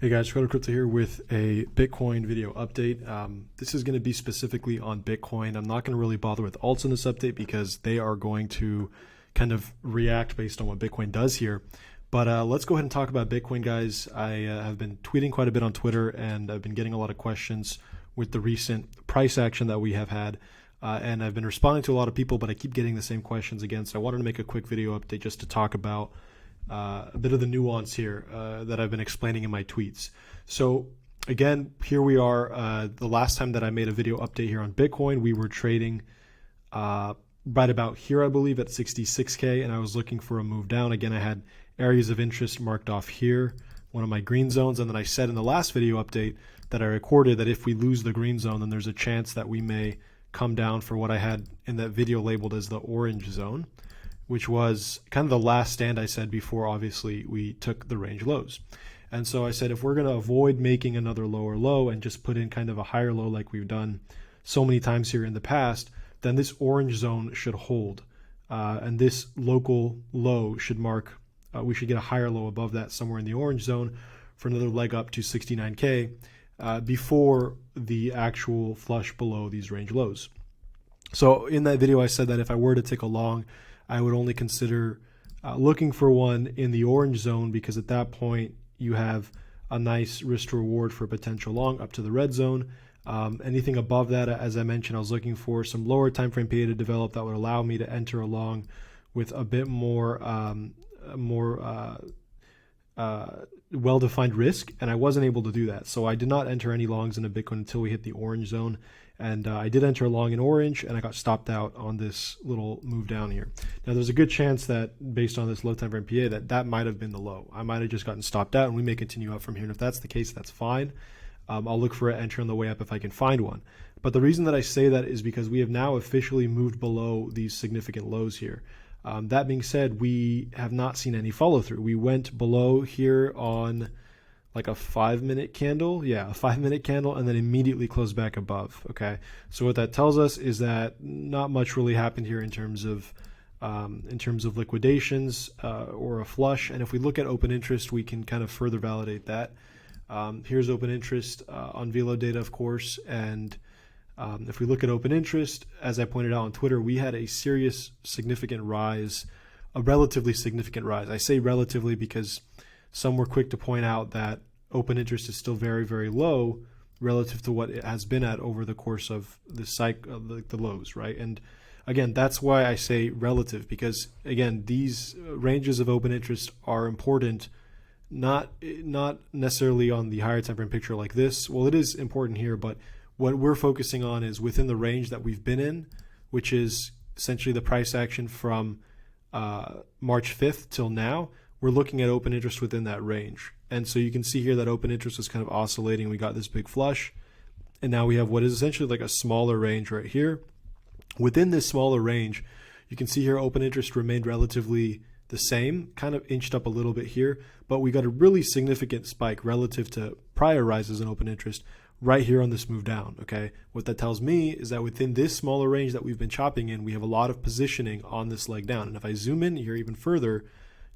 Hey guys, Crypto here with a Bitcoin video update. This is going to be specifically on Bitcoin. I'm not going to really bother with alts in this update because they are going to kind of react based on what Bitcoin does here. But let's go ahead and talk about Bitcoin, guys. I have been tweeting quite a bit on Twitter, and I've been getting a lot of questions with the recent price action that we have had. And I've been responding to a lot of people, but I keep getting the same questions again. So I wanted to make a quick video update just to talk about a bit of the nuance here that I've been explaining in my tweets. So again, here we are. The last time that I made a video update here on Bitcoin, we were trading right about here, I believe, at 66K, and I was looking for a move down. Again, I had areas of interest marked off here, one of my green zones, and then I said in the last video update that I recorded that if we lose the green zone, then there's a chance that we may come down for what I had in that video labeled as the orange zone, which was kind of the last stand I said before, obviously, we took the range lows. And so I said, if we're going to avoid making another lower low and just put in kind of a higher low like we've done so many times here in the past, then this orange zone should hold. And this local low should mark, we should get a higher low above that somewhere in the orange zone for another leg up to 69K before the actual flush below these range lows. So in that video, I said that if I were to take a long, I would only consider looking for one in the orange zone, because at that point you have a nice risk to reward for a potential long up to the red zone. Anything above that, as I mentioned, I was looking for some lower time frame PA to develop that would allow me to enter a long with a bit more well-defined risk, and I wasn't able to do that. So I did not enter any longs into Bitcoin until we hit the orange zone. And I did enter a long in orange, and I got stopped out on this little move down here. Now, there's a good chance that based on this low time frame PA, that might have been the low. I might have just gotten stopped out, and we may continue up from here. And if that's the case, that's fine. I'll look for an entry on the way up if I can find one. But the reason that I say that is because we have now officially moved below these significant lows here. That being said, we have not seen any follow through. We went below here on like a 5-minute candle. Yeah, a 5-minute candle, and then immediately closed back above. Okay. So what that tells us is that not much really happened here in terms of liquidations or a flush. And if we look at open interest, we can kind of further validate that. Here's open interest on Velo data, of course. And if we look at open interest, as I pointed out on Twitter, we had a serious, significant rise, a relatively significant rise. I say relatively because some were quick to point out that open interest is still very, very low relative to what it has been at over the course of the cycle, the lows, right? And again, that's why I say relative, because again, these ranges of open interest are important, not necessarily on the higher time frame picture like this. Well, it is important here, but what we're focusing on is within the range that we've been in, which is essentially the price action from March 5th till now. We're looking at open interest within that range. And so you can see here that open interest was kind of oscillating. We got this big flush, and now we have what is essentially like a smaller range right here. Within this smaller range, you can see here open interest remained relatively the same, kind of inched up a little bit here, but we got a really significant spike relative to prior rises in open interest right here on this move down. Okay, what that tells me is that within this smaller range that we've been chopping in, we have a lot of positioning on this leg down. And if I zoom in here even further,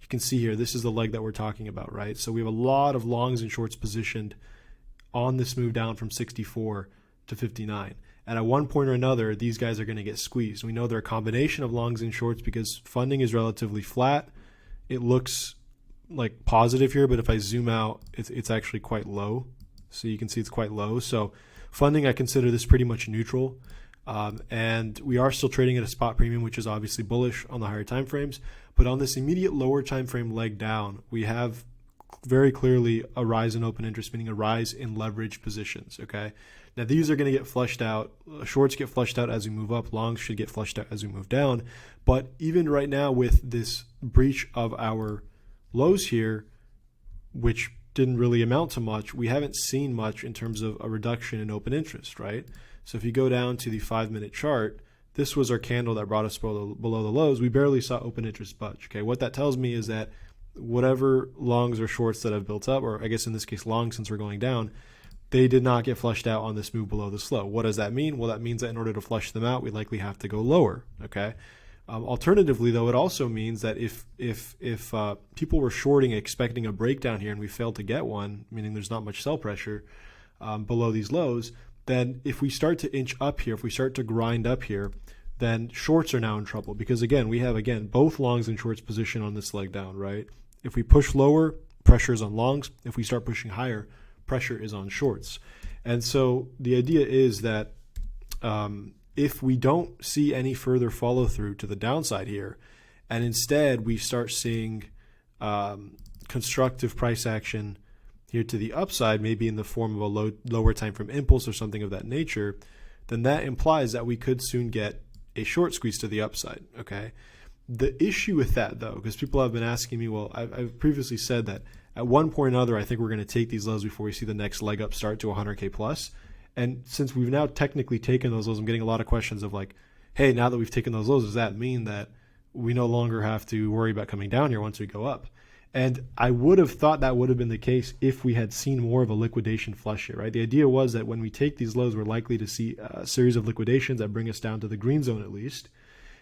you can see here, this is the leg that we're talking about, right? So we have a lot of longs and shorts positioned on this move down from 64 to 59. And at one point or another, these guys are going to get squeezed. We know they're a combination of longs and shorts because funding is relatively flat. It looks like positive here, but if I zoom out, it's actually quite low. So you can see it's quite low. So funding, I consider this pretty much neutral. And we are still trading at a spot premium, which is obviously bullish on the higher time frames. But on this immediate lower time frame leg down, we have very clearly a rise in open interest, meaning a rise in leverage positions. Okay, now these are going to get flushed out. Shorts get flushed out as we move up. Longs should get flushed out as we move down. But even right now, with this breach of our lows here, which didn't really amount to much, we haven't seen much in terms of a reduction in open interest, right? So if you go down to the 5-minute chart, this was our candle that brought us below the lows. We barely saw open interest budge. Okay, what that tells me is that whatever longs or shorts that have built up, or I guess in this case longs since we're going down, they did not get flushed out on this move below this low. What does that mean? Well, that means that in order to flush them out, we likely have to go lower. Okay, Alternatively, though, it also means that if people were shorting expecting a breakdown here and we failed to get one, meaning there's not much sell pressure below these lows, then if we start to inch up here, if we start to grind up here, then shorts are now in trouble because, again, we have, both longs and shorts position on this leg down, right? If we push lower, pressure is on longs. If we start pushing higher, pressure is on shorts. And so the idea is that if we don't see any further follow through to the downside here, and instead we start seeing constructive price action here to the upside, maybe in the form of a lower time frame impulse or something of that nature, then that implies that we could soon get a short squeeze to the upside. Okay. The issue with that, though, because people have been asking me, well, I've previously said that at one point or another, I think we're going to take these lows before we see the next leg up start to 100K plus. And since we've now technically taken those lows, I'm getting a lot of questions of like, hey, now that we've taken those lows, does that mean that we no longer have to worry about coming down here once we go up? And I would have thought that would have been the case if we had seen more of a liquidation flush here, right? The idea was that when we take these lows, we're likely to see a series of liquidations that bring us down to the green zone at least.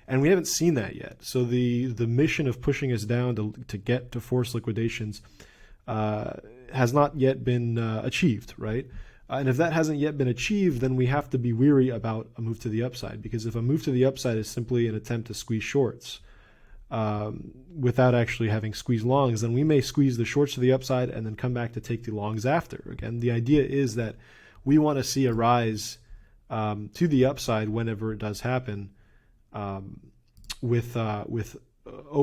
And we haven't seen that yet. So the mission of pushing us down to get to force liquidations has not yet been achieved, right? And if that hasn't yet been achieved, then we have to be weary about a move to the upside, because if a move to the upside is simply an attempt to squeeze shorts without actually having squeezed longs, then we may squeeze the shorts to the upside and then come back to take the longs after. Again, the idea is that we want to see a rise to the upside whenever it does happen with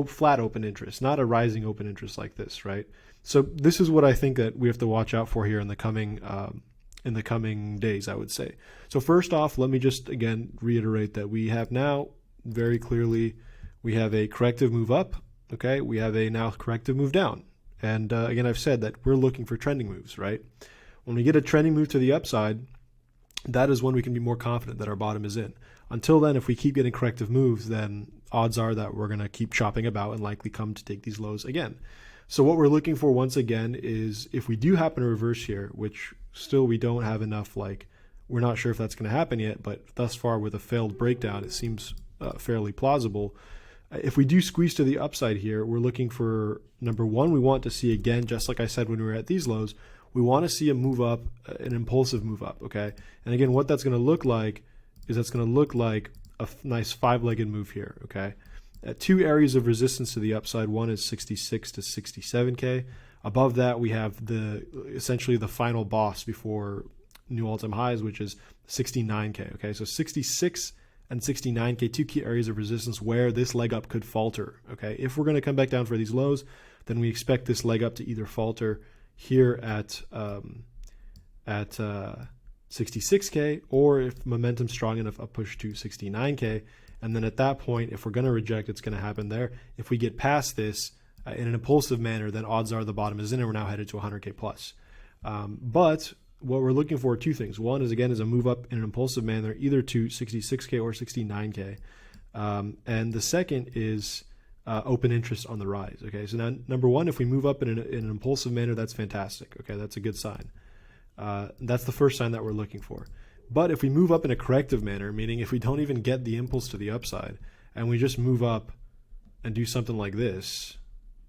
flat open interest, not a rising open interest like this, right? So this is what I think that we have to watch out for here in the coming days, I would say. So first off, let me just again reiterate that we have now very clearly, we have a corrective move up, okay? We have a now corrective move down. And again, I've said that we're looking for trending moves, right? When we get a trending move to the upside, that is when we can be more confident that our bottom is in. Until then, if we keep getting corrective moves, then odds are that we're going to keep chopping about and likely come to take these lows again. So what we're looking for once again is if we do happen to reverse here, which still we don't have enough, like we're not sure if that's going to happen yet, but thus far with a failed breakdown, it seems fairly plausible. If we do squeeze to the upside here, we're looking for, number one, we want to see again, just like I said when we were at these lows, we want to see a move up, an impulsive move up, okay? And again, what that's going to look like is that's going to look like a nice five-legged move here, okay? Two areas of resistance to the upside. One is 66 to 67K. Above that, we have essentially the final boss before new all-time highs, which is 69K, okay? So 66 and 69K, two key areas of resistance where this leg up could falter, okay? If we're going to come back down for these lows, then we expect this leg up to either falter here at 66K, or if momentum's strong enough, a push to 69K. And then at that point, if we're going to reject, it's going to happen there. If we get past this in an impulsive manner, then odds are the bottom is in and we're now headed to 100K plus. But what we're looking for are two things. One is, again, is a move up in an impulsive manner, either to 66K or 69K. And the second is open interest on the rise. Okay, so now number one, if we move up in an impulsive manner, that's fantastic. Okay, that's a good sign. That's the first sign that we're looking for. But if we move up in a corrective manner, meaning if we don't even get the impulse to the upside and we just move up and do something like this,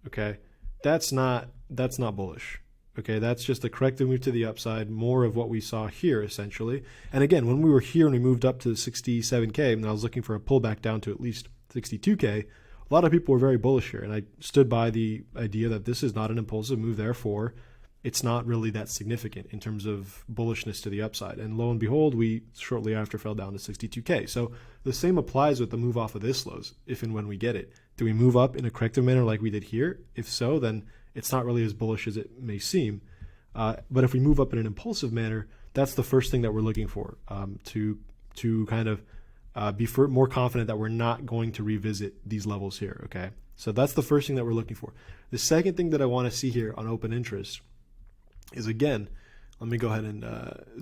okay, that's not bullish. Okay, that's just a corrective move to the upside, more of what we saw here essentially. And again, when we were here and we moved up to 67K and I was looking for a pullback down to at least 62K, a lot of people were very bullish here, and I stood by the idea that this is not an impulsive move, therefore it's not really that significant in terms of bullishness to the upside. And lo and behold, we shortly after fell down to 62K. So the same applies with the move off of this lows, if and when we get it. Do we move up in a corrective manner like we did here? If so, then it's not really as bullish as it may seem. But if we move up in an impulsive manner, that's the first thing that we're looking for, to kind of be more confident that we're not going to revisit these levels here, okay? So that's the first thing that we're looking for. The second thing that I want to see here on open interest is, again, let me go ahead and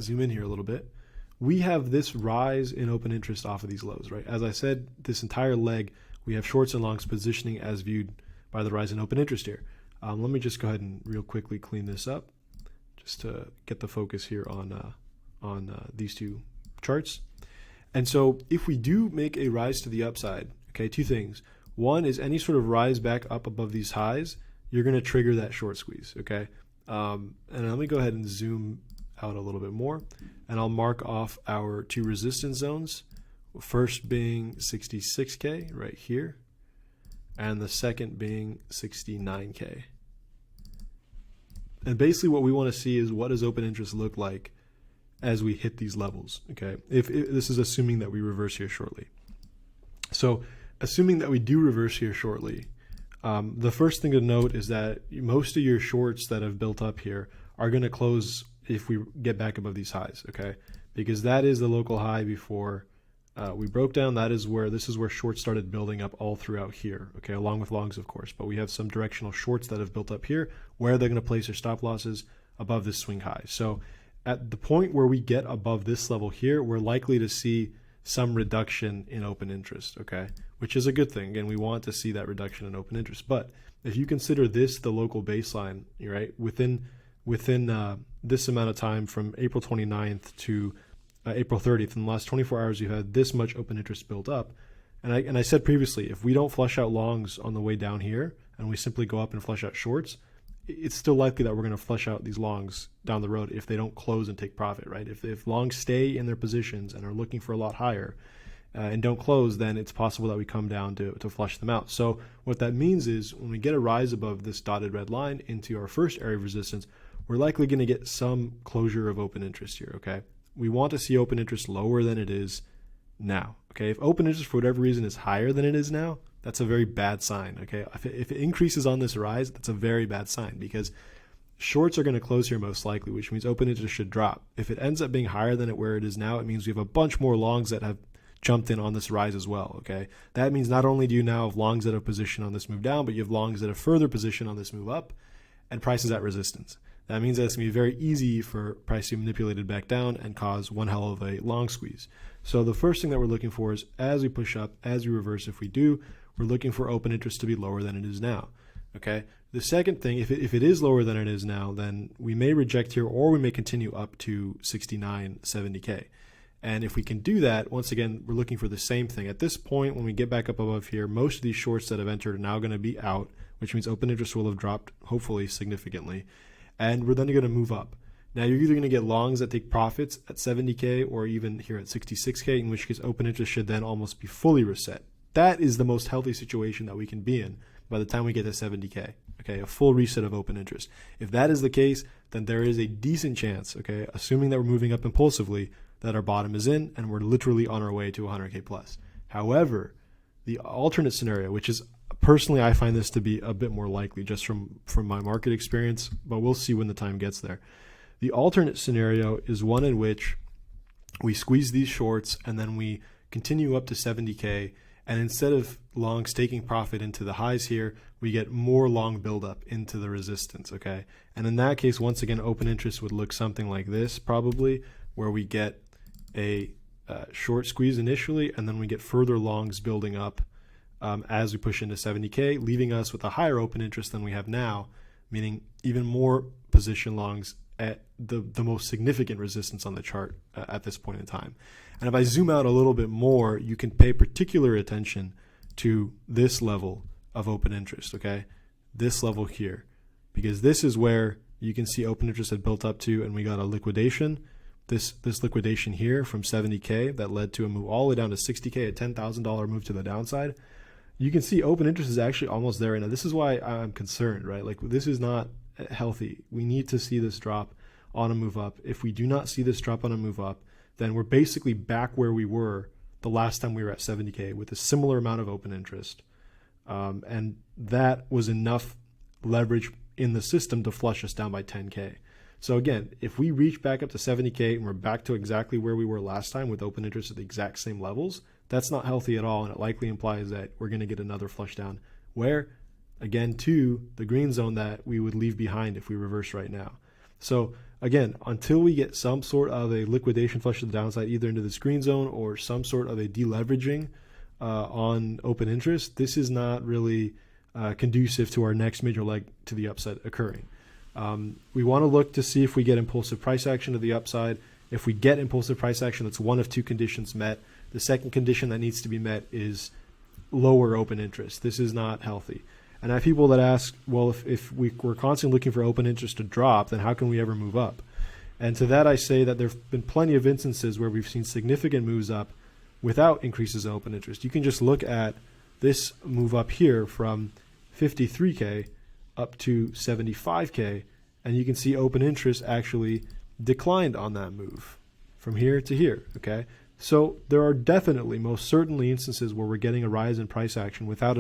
zoom in here a little bit. We have this rise in open interest off of these lows, right? As I said, this entire leg, we have shorts and longs positioning as viewed by the rise in open interest here. Let me just go ahead and real quickly clean this up just to get the focus here on these two charts. And so if we do make a rise to the upside Okay, two things. One is any sort of rise back up above these highs, you're going to trigger that short squeeze. Okay, and let me go ahead and zoom out a little bit more, and I'll mark off our two resistance zones. First being 66K right here, and the second being 69K. And basically what we want to see is what does open interest look like as we hit these levels, okay? If this is assuming that we reverse here shortly. So assuming that we do reverse here shortly, the first thing to note is that most of your shorts that have built up here are going to close if we get back above these highs, okay? Because that is the local high before we broke down. This is where shorts started building up all throughout here, okay, along with longs, of course. But we have some directional shorts that have built up here where they're going to place their stop losses above this swing high. So at the point where we get above this level here, we're likely to see some reduction in open interest, okay, which is a good thing. And we want to see that reduction in open interest. But if you consider this the local baseline, right, within this amount of time from April 29th to April 30th, in the last 24 hours, you had this much open interest built up. And I said previously, if we don't flush out longs on the way down here and we simply go up and flush out shorts, it's still likely that we're going to flush out these longs down the road if they don't close and take profit, right? If longs stay in their positions and are looking for a lot higher and don't close, then it's possible that we come down to flush them out. So what that means is when we get a rise above this dotted red line into our first area of resistance, we're likely going to get some closure of open interest here, okay? We want to see open interest lower than it is now, okay? If open interest for whatever reason is higher than it is now, that's a very bad sign, okay? If it increases on this rise, that's a very bad sign because shorts are going to close here most likely, which means open interest should drop. If it ends up being higher than where it is now, it means we have a bunch more longs that have jumped in on this rise as well, okay? That means not only do you now have longs that have positioned on this move down, but you have longs that have further positioned on this move up and prices at resistance. That means that it's going to be very easy for price to be manipulated back down and cause one hell of a long squeeze. So the first thing that we're looking for is as we push up, as we reverse, if we do, we're looking for open interest to be lower than it is now, okay? The second thing, if it is lower than it is now, then we may reject here or we may continue up to 69, 70K. And if we can do that, once again, we're looking for the same thing. At this point, when we get back up above here, most of these shorts that have entered are now going to be out, which means open interest will have dropped, hopefully, significantly. And we're then going to move up. Now, you're either going to get longs that take profits at 70K or even here at 66K, in which case open interest should then almost be fully reset. That is the most healthy situation that we can be in by the time we get to 70K, okay, a full reset of open interest. If that is the case, then there is a decent chance, okay, assuming that we're moving up impulsively, that our bottom is in and we're literally on our way to 100K plus. However, the alternate scenario, which is personally, I find this to be a bit more likely just from my market experience, but we'll see when the time gets there. The alternate scenario is one in which we squeeze these shorts and then we continue up to 70K, and instead of longs taking profit into the highs here, we get more long buildup into the resistance, okay? And in that case, once again, open interest would look something like this probably, where we get a short squeeze initially, and then we get further longs building up as we push into 70K, leaving us with a higher open interest than we have now, meaning even more position longs at the most significant resistance on the chart at this point in time. And if I zoom out a little bit more, you can pay particular attention to this level of open interest, okay? This level here, because this is where you can see open interest had built up to, and we got a liquidation. This liquidation here from 70K that led to a move all the way down to 60K, a $10,000 move to the downside. You can see open interest is actually almost there. And this is why I'm concerned, right? Like, this is not healthy. We need to see this drop on a move up. If we do not see this drop on a move up, then we're basically back where we were the last time we were at 70K with a similar amount of open interest. And that was enough leverage in the system to flush us down by 10K. So again, if we reach back up to 70K and we're back to exactly where we were last time with open interest at the exact same levels, that's not healthy at all. And it likely implies that we're going to get another flush down where, again, to the green zone that we would leave behind if we reverse right now. So again, until we get some sort of a liquidation flush to the downside, either into this green zone or some sort of a deleveraging on open interest, this is not really conducive to our next major leg to the upside occurring. We want to look to see if we get impulsive price action to the upside. If we get impulsive price action, that's one of two conditions met. The second condition that needs to be met is lower open interest. This is not healthy. And I have people that ask, well, if we're constantly looking for open interest to drop, then how can we ever move up? And to that I say that there have been plenty of instances where we've seen significant moves up without increases in open interest. You can just look at this move up here from 53K up to 75K, and you can see open interest actually declined on that move from here to here, okay? So there are definitely, most certainly, instances where we're getting a rise in price action without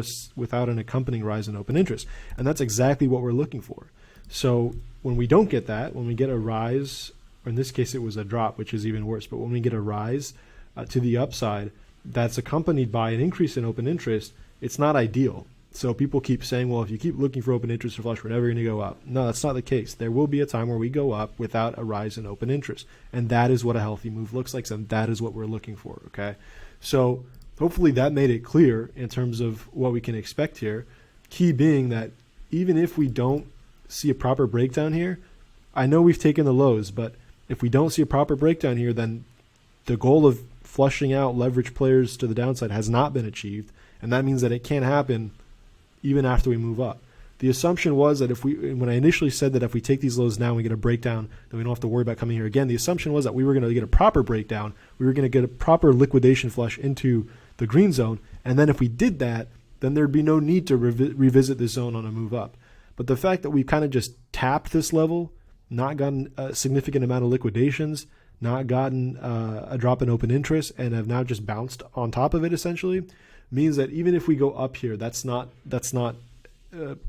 an accompanying rise in open interest. And that's exactly what we're looking for. So when we don't get that, when we get a rise, or in this case it was a drop, which is even worse, but when we get a rise to the upside that's accompanied by an increase in open interest, it's not ideal. So people keep saying, well, if you keep looking for open interest or flush, we're never going to go up. No, that's not the case. There will be a time where we go up without a rise in open interest. And that is what a healthy move looks like. And that is what we're looking for, okay? So hopefully that made it clear in terms of what we can expect here. Key being that even if we don't see a proper breakdown here, I know we've taken the lows, but if we don't see a proper breakdown here, then the goal of flushing out leverage players to the downside has not been achieved. And that means that it can't happen even after we move up. The assumption was that when I initially said that if we take these lows now and we get a breakdown, then we don't have to worry about coming here again, the assumption was that we were going to get a proper breakdown, we were going to get a proper liquidation flush into the green zone, and then if we did that, then there'd be no need to revisit this zone on a move up. But the fact that we've kind of just tapped this level, not gotten a significant amount of liquidations, not gotten a drop in open interest, and have now just bounced on top of it essentially, means that even if we go up here, that's not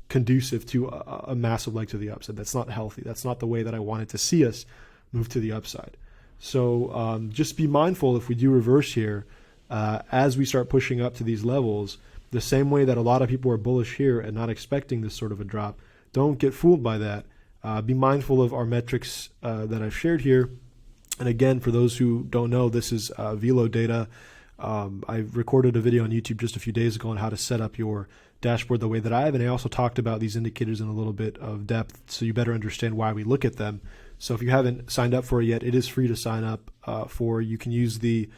conducive to a massive leg to the upside. That's not healthy. That's not the way that I wanted to see us move to the upside. So just be mindful if we do reverse here, as we start pushing up to these levels, the same way that a lot of people are bullish here and not expecting this sort of a drop. Don't get fooled by that. Be mindful of our metrics that I've shared here. And again, for those who don't know, this is Velo data. I recorded a video on YouTube just a few days ago on how to set up your dashboard the way that I have, and I also talked about these indicators in a little bit of depth so you better understand why we look at them. So if you haven't signed up for it yet, it is free to sign up for. You can use the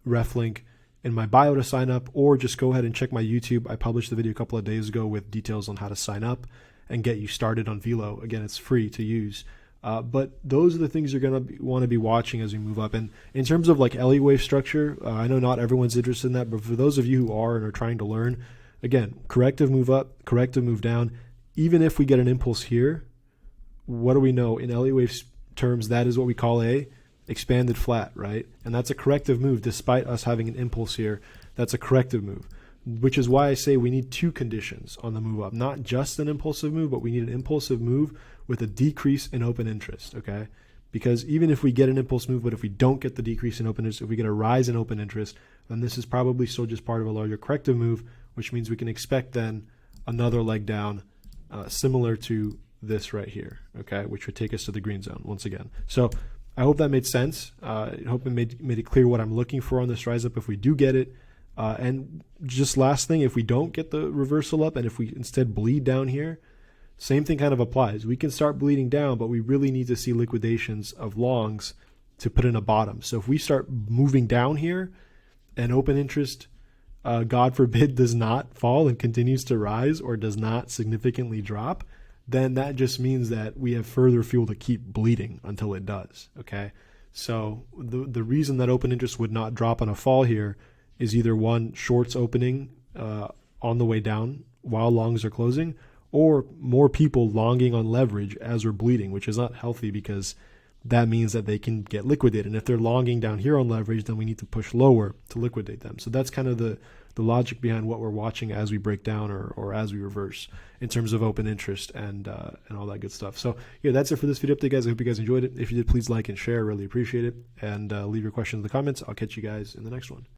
ref link in my bio to sign up, or just go ahead and check my YouTube. I published the video a couple of days ago with details on how to sign up and get you started on Velo. Again, it's free to use. But those are the things you're going to want to be watching as we move up. And in terms of like Elliott wave structure, I know not everyone's interested in that, but for those of you who are and are trying to learn, again, corrective move up, corrective move down. Even if we get an impulse here, what do we know? In Elliott wave terms, that is what we call a expanded flat, right? And that's a corrective move despite us having an impulse here. That's a corrective move, which is why I say we need two conditions on the move up. Not just an impulsive move, but we need an impulsive move with a decrease in open interest, okay? Because even if we get an impulse move, but if we don't get the decrease in open interest, if we get a rise in open interest, then this is probably still just part of a larger corrective move, which means we can expect then another leg down similar to this right here, okay? Which would take us to the green zone once again. So I hope that made sense. I hope it made it clear what I'm looking for on this rise up if we do get it. And just last thing, if we don't get the reversal up and if we instead bleed down here, same thing kind of applies. We can start bleeding down, but we really need to see liquidations of longs to put in a bottom. So if we start moving down here and open interest, God forbid, does not fall and continues to rise or does not significantly drop, then that just means that we have further fuel to keep bleeding until it does, okay? So the reason that open interest would not drop on a fall here is either one, shorts opening on the way down while longs are closing, or more people longing on leverage as we're bleeding, which is not healthy because that means that they can get liquidated. And if they're longing down here on leverage, then we need to push lower to liquidate them. So that's kind of the logic behind what we're watching as we break down or as we reverse in terms of open interest and all that good stuff. So yeah, that's it for this video update, guys. I hope you guys enjoyed it. If you did, please like and share. Really appreciate it. And leave your questions in the comments. I'll catch you guys in the next one.